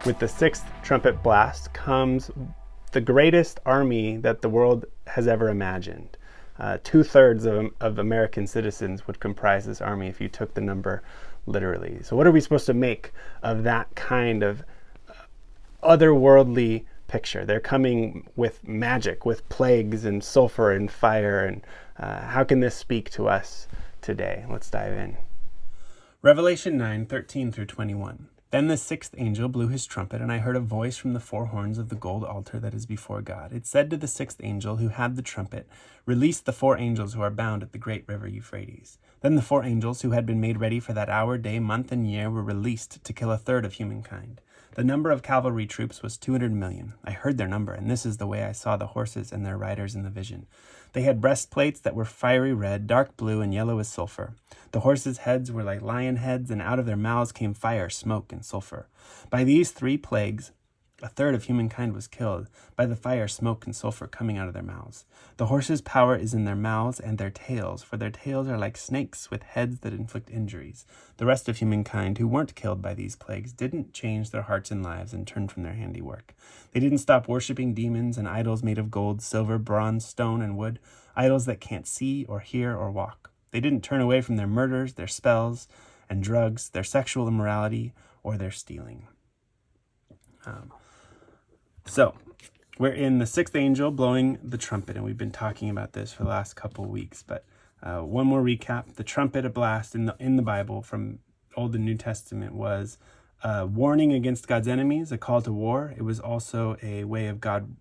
With the sixth trumpet blast comes the greatest army that the world has ever imagined. 2/3 of American citizens would comprise this army if you took the number literally. So what are we supposed to make of that kind of otherworldly picture? They're coming with magic, with plagues and sulfur and fire. And how can this speak to us today? Let's dive in. Revelation 9:13-21. Then the sixth angel blew his trumpet, and I heard a voice from the four horns of the gold altar that is before God. It said to the sixth angel who had the trumpet, "Release the four angels who are bound at the great river Euphrates." Then the four angels who had been made ready for that hour, day, month, and year were released to kill 1/3 of humankind. The number of cavalry troops was 200 million. I heard their number, and this is the way I saw the horses and their riders in the vision. They had breastplates that were fiery red, dark blue, and yellow as sulfur. The horses' heads were like lion heads, and out of their mouths came fire, smoke, and sulfur. By these three plagues, 1/3 of humankind was killed, by the fire, smoke, and sulfur coming out of their mouths. The horses' power is in their mouths and their tails, for their tails are like snakes with heads that inflict injuries. The rest of humankind who weren't killed by these plagues didn't change their hearts and lives and turn from their handiwork. They didn't stop worshiping demons and idols made of gold, silver, bronze, stone, and wood, idols that can't see or hear or walk. They didn't turn away from their murders, their spells and drugs, their sexual immorality, or their stealing. So we're in the sixth angel blowing the trumpet, and we've been talking about this for the last couple of weeks. But one more recap: the trumpet, a blast in the Bible from Old and New Testament, was a warning against God's enemies, a call to war. It was also a way of God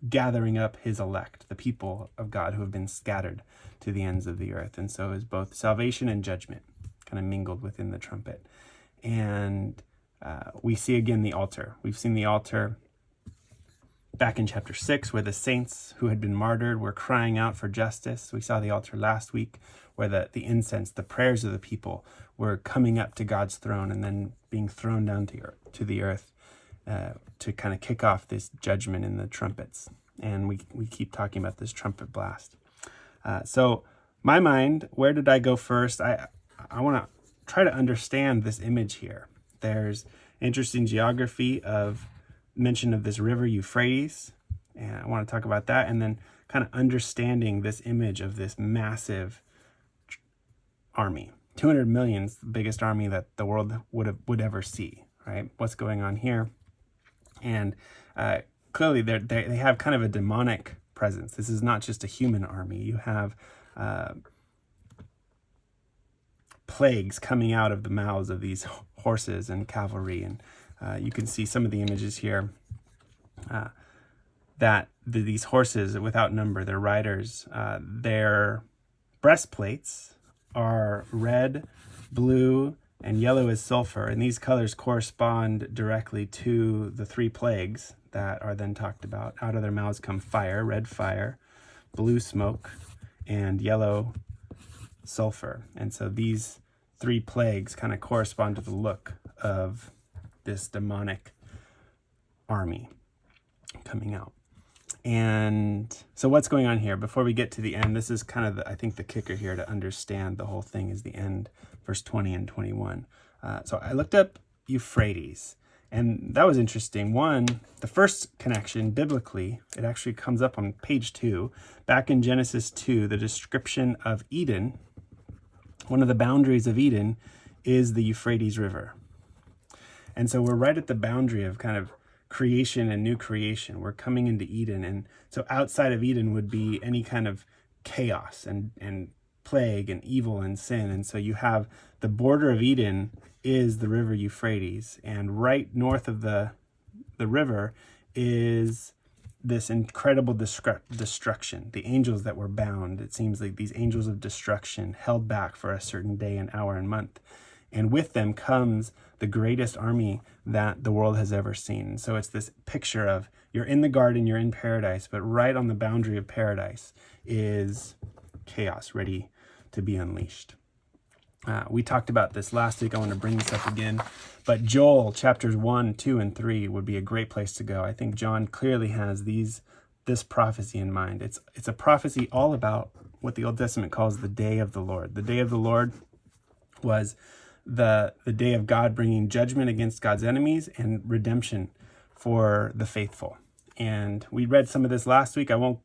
gathering up his elect, the people of God who have been scattered to the ends of the earth. And so it was both salvation and judgment kind of mingled within the trumpet. And we see again the altar. We've seen the altar back in chapter 6, where the saints who had been martyred were crying out for justice. We saw the altar last week, where the incense, the prayers of the people, were coming up to God's throne and then being thrown down to the earth to kind of kick off this judgment in the trumpets. And we keep talking about this trumpet blast. So my mind, where did I go first? I want to try to understand this image here. There's interesting geography of mention of this river Euphrates, and I want to talk about that, and then kind of understanding this image of this massive army. 200 million is the biggest army that the world would ever see, right? What's going on here? And clearly they have kind of a demonic presence. This is not just a human army. You have plagues coming out of the mouths of these horses and cavalry, and you can see some of the images here that these horses, without number, their riders, their breastplates are red, blue, and yellow as sulfur. And these colors correspond directly to the three plagues that are then talked about. Out of their mouths come fire, red fire, blue smoke, and yellow sulfur. And so these three plagues kind of correspond to the look of this demonic army coming out. And so what's going on here? Before we get to the end, this is kind of, I think, the kicker here to understand the whole thing is the end, verse 20 and 21. So I looked up Euphrates, and that was interesting. One, the first connection, biblically, it actually comes up on page 2. Back in Genesis 2, the description of Eden, one of the boundaries of Eden is the Euphrates River. And so we're right at the boundary of kind of creation and new creation. We're coming into Eden. And so outside of Eden would be any kind of chaos and plague and evil and sin. And so you have the border of Eden is the river Euphrates. And right north of the river is this incredible destruction. The angels that were bound, it seems like these angels of destruction held back for a certain day and hour and month. And with them comes the greatest army that the world has ever seen. So it's this picture of you're in the garden, you're in paradise, but right on the boundary of paradise is chaos ready to be unleashed. We talked about this last week. I want to bring this up again. But Joel chapters 1, 2, and 3 would be a great place to go. I think John clearly has this prophecy in mind. It's a prophecy all about what the Old Testament calls the day of the Lord. The day of the Lord was the day of God bringing judgment against God's enemies and redemption for the faithful. And we read some of this last week. I won't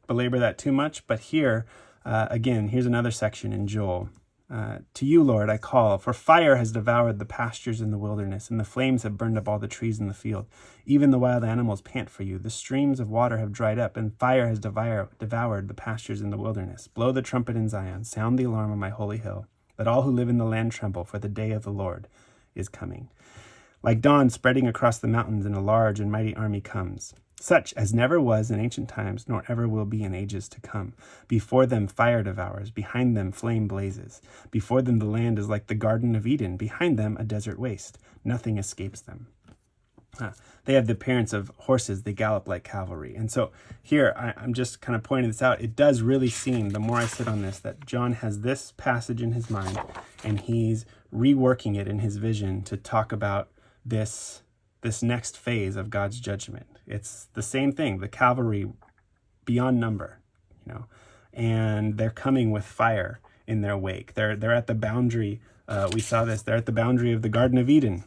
belabor that too much, but here, again, here's another section in Joel. To you, Lord, I call, for fire has devoured the pastures in the wilderness, and the flames have burned up all the trees in the field. Even the wild animals pant for you. The streams of water have dried up, and fire has devoured the pastures in the wilderness. Blow the trumpet in Zion, sound the alarm on my holy hill. Let all who live in the land tremble, for the day of the Lord is coming. Like dawn spreading across the mountains, and a large and mighty army comes, such as never was in ancient times, nor ever will be in ages to come. Before them fire devours, behind them flame blazes. Before them the land is like the Garden of Eden, behind them a desert waste. Nothing escapes them. They have the appearance of horses, they gallop like cavalry. And so here, I'm just kind of pointing this out. It does really seem, the more I sit on this, that John has this passage in his mind, and he's reworking it in his vision to talk about this next phase of God's judgment. It's the same thing, the cavalry beyond number, and they're coming with fire in their wake. They're at the boundary. We saw this. They're at the boundary of the Garden of Eden,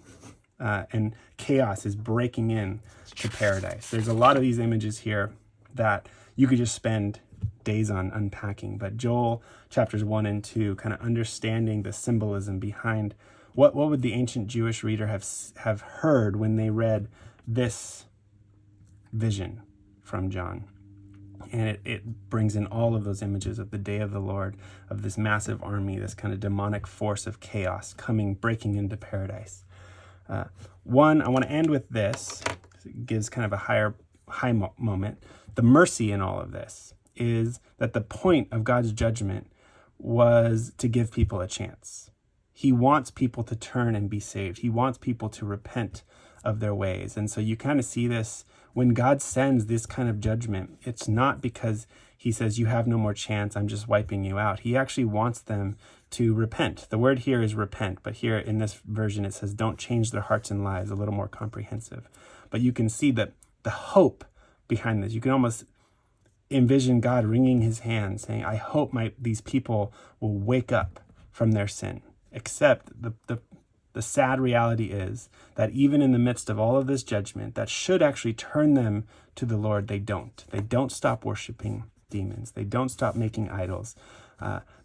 and chaos is breaking in to paradise. There's a lot of these images here that you could just spend days on unpacking. But Joel chapters 1 and 2, kind of understanding the symbolism behind what would the ancient Jewish reader have heard when they read this vision from John. And it brings in all of those images of the day of the Lord, of this massive army, this kind of demonic force of chaos breaking into paradise. I want to end with this. It gives kind of a high moment. The mercy in all of this is that the point of God's judgment was to give people a chance. He wants people to turn and be saved. He wants people to repent of their ways. And so you kind of see this when God sends this kind of judgment. It's not because he says, you have no more chance, I'm just wiping you out. He actually wants them to repent. The word here is repent, but here in this version it says don't change their hearts and lives, a little more comprehensive. But you can see that the hope behind this, you can almost envision God wringing his hand saying, I hope these people will wake up from their sin. Except the sad reality is that even in the midst of all of this judgment that should actually turn them to the Lord, they don't. They don't stop worshiping demons. They don't stop making idols.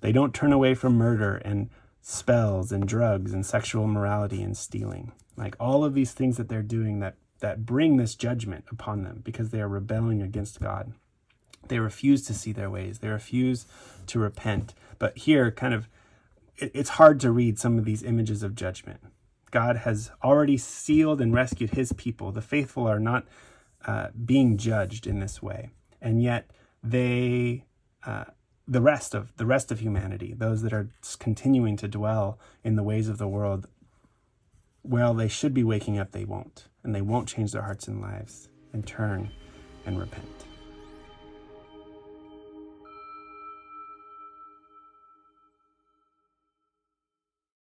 They don't turn away from murder and spells and drugs and sexual immorality and stealing. Like all of these things that they're doing that bring this judgment upon them because they are rebelling against God. They refuse to see their ways. They refuse to repent. But here, it's hard to read some of these images of judgment. God has already sealed and rescued his people. The faithful are not being judged in this way. And yet the rest of humanity, those that are continuing to dwell in the ways of the world, well, they should be waking up, they won't. And they won't change their hearts and lives and turn and repent.